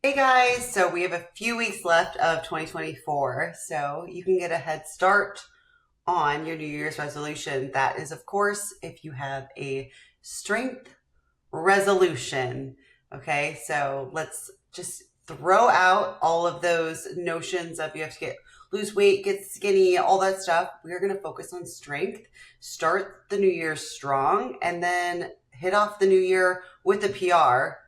Hey guys, so we have a few weeks left of 2024, so you can get a head start on your New Year's resolution. That is, of course, if you have a strength resolution. Okay, so let's just throw out all of those notions of you have to lose weight, get skinny, all that stuff. We're going to focus on strength, start the new year strong, and then hit off the new year with a PR.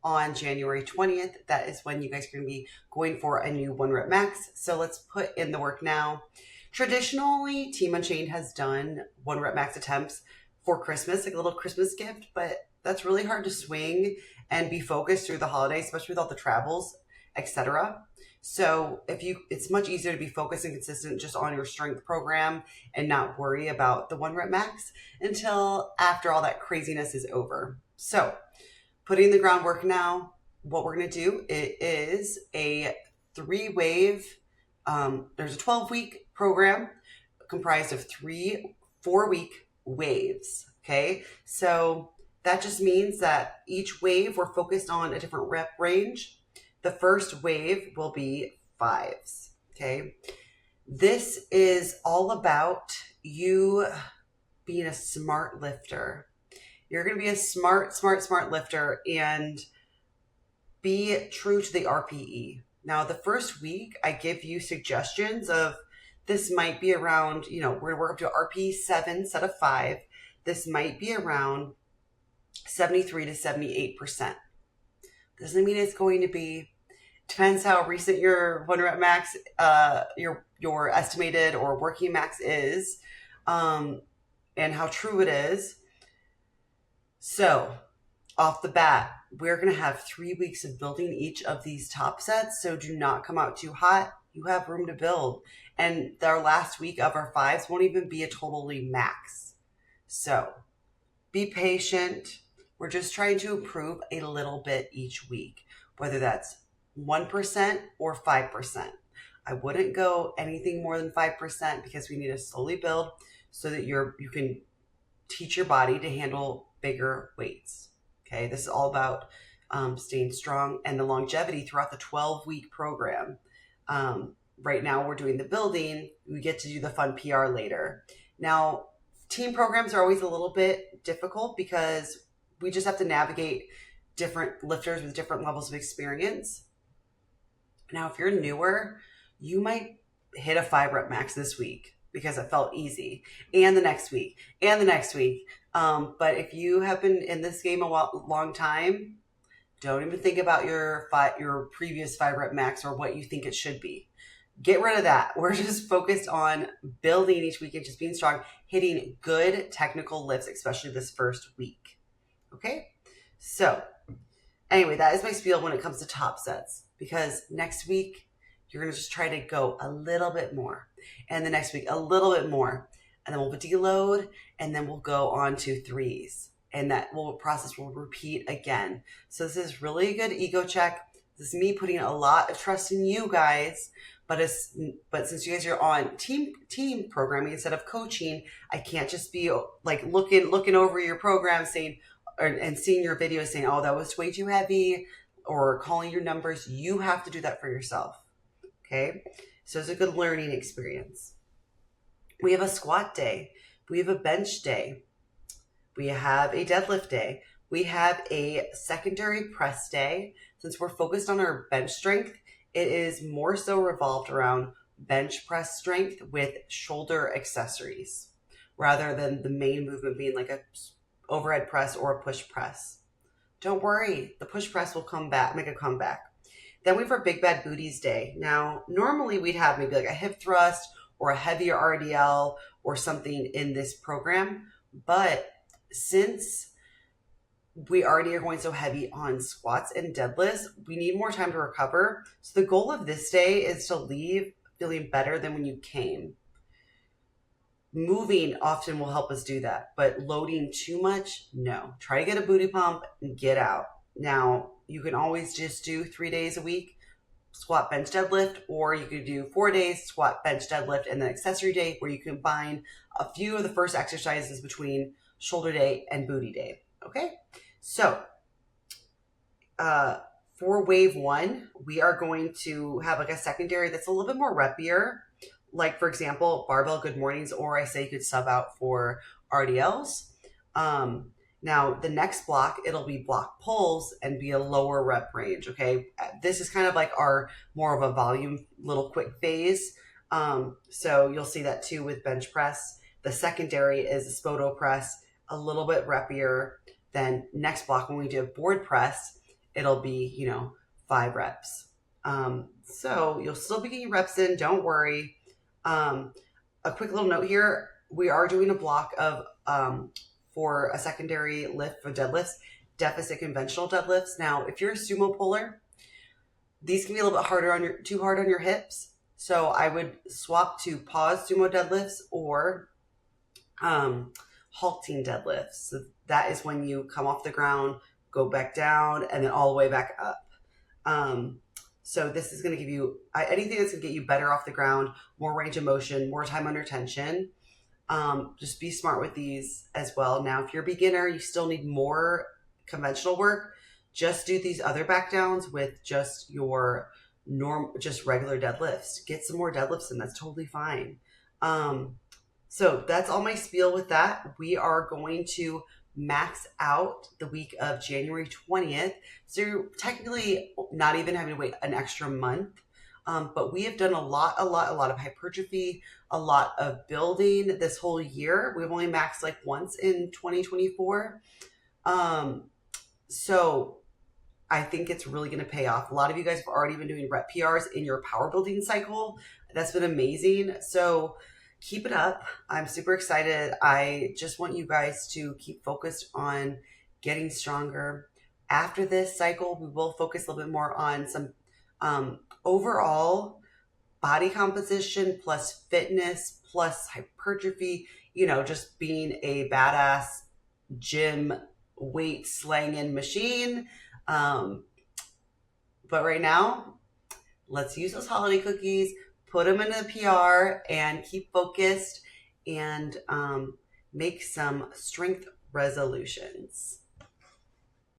On January 20th, that is when you guys are going to be going for a new 1 rep max. So let's put in the work now. Traditionally, Team Unchained has done 1 rep max attempts for Christmas, like a little Christmas gift, but that's really hard to swing and be focused through the holidays, especially with all the travels, etc. So it's much easier to be focused and consistent just on your strength program and not worry about the 1 rep max until after all that craziness is over. So putting the groundwork now, what we're going to do is a 3-wave, there's a 12-week program comprised of 3 4-week waves, okay? So that just means that each wave we're focused on a different rep range. The first wave will be 5s, okay? This is all about you being a smart lifter. You're going to be a smart lifter and be true to the RPE. Now, the first week, I give you suggestions of this might be around, we're going to work up to RPE 7 set of 5. This might be around 73 to 78%. Doesn't mean it's going to be. Depends how recent your 1 rep max, your estimated or working max is, and how true it is. So off the bat, we're going to have 3 weeks of building each of these top sets. So do not come out too hot. You have room to build. And our last week of our 5s won't even be a totally max. So be patient. We're just trying to improve a little bit each week, whether that's 1% or 5%. I wouldn't go anything more than 5% because we need to slowly build so that you can teach your body to handle bigger weights. Okay, this is all about staying strong and the longevity throughout the 12-week program. Right now we're doing the building. We get to do the fun PR later. Now, team programs are always a little bit difficult because we just have to navigate different lifters with different levels of experience. Now, if you're newer, you might hit a 5-rep max this week because it felt easy, and the next week, and the next week. But if you have been in this game a long time, don't even think about your previous 5-rep max or what you think it should be. Get rid of that. We're just focused on building each week and just being strong, hitting good technical lifts, especially this first week. Okay? So anyway, that is my spiel when it comes to top sets, because next week, you're going to just try to go a little bit more. And the next week, a little bit more. And then we'll deload, and then we'll go on to 3s. And that process will repeat again. So this is really a good ego check. This is me putting a lot of trust in you guys. But since you guys are on team programming instead of coaching, I can't just be like looking over your program and seeing your videos saying, oh, that was way too heavy, or calling your numbers. You have to do that for yourself. Okay, so it's a good learning experience. We have a squat day. We have a bench day. We have a deadlift day. We have a secondary press day. Since we're focused on our bench strength, it is more so revolved around bench press strength with shoulder accessories rather than the main movement being like a overhead press or a push press. Don't worry, the push press will make a comeback. Then we have our Big Bad Booties Day. Now, normally we'd have maybe like a hip thrust or a heavier RDL or something in this program. But since we already are going so heavy on squats and deadlifts, we need more time to recover. So the goal of this day is to leave feeling better than when you came. Moving often will help us do that, but loading too much, no. Try to get a booty pump and get out. Now, you can always just do 3 days a week, squat, bench, deadlift, or you could do 4 days, squat, bench, deadlift, and then accessory day where you combine a few of the first exercises between shoulder day and booty day. Okay? So, For wave one, we are going to have like a secondary that's a little bit more repier. Like, for example, barbell good mornings, or I say you could sub out for RDLs. Now, the next block, it'll be block pulls and be a lower rep range, okay? This is kind of like our more of a volume little quick phase. So you'll see that too with bench press. The secondary is a spoto press, a little bit repier. Then next block, when we do board press, it'll be, 5 reps. So you'll still be getting reps in, don't worry. A quick little note here, we are doing a block of, for a secondary lift for deadlifts, deficit conventional deadlifts. Now, if you're a sumo puller, these can be a little bit too hard on your hips. So I would swap to pause sumo deadlifts or halting deadlifts. So that is when you come off the ground, go back down, and then all the way back up. So this is going to give you anything that's going to get you better off the ground, more range of motion, more time under tension. Just be smart with these as well. Now, if you're a beginner, you still need more conventional work. Just do these other back downs with just your just regular deadlifts. Get some more deadlifts in. That's totally fine. So that's all my spiel with that. We are going to max out the week of January 20th. So you're technically not even having to wait an extra month. But we have done a lot of hypertrophy, a lot of building this whole year. We've only maxed like once in 2024. So I think it's really going to pay off. A lot of you guys have already been doing rep PRs in your power building cycle. That's been amazing. So keep it up. I'm super excited. I just want you guys to keep focused on getting stronger. After this cycle, we will focus a little bit more on some overall body composition plus fitness plus hypertrophy, just being a badass gym weight slanging machine. But right now, let's use those holiday cookies, put them in a PR, and keep focused and make some strength resolutions.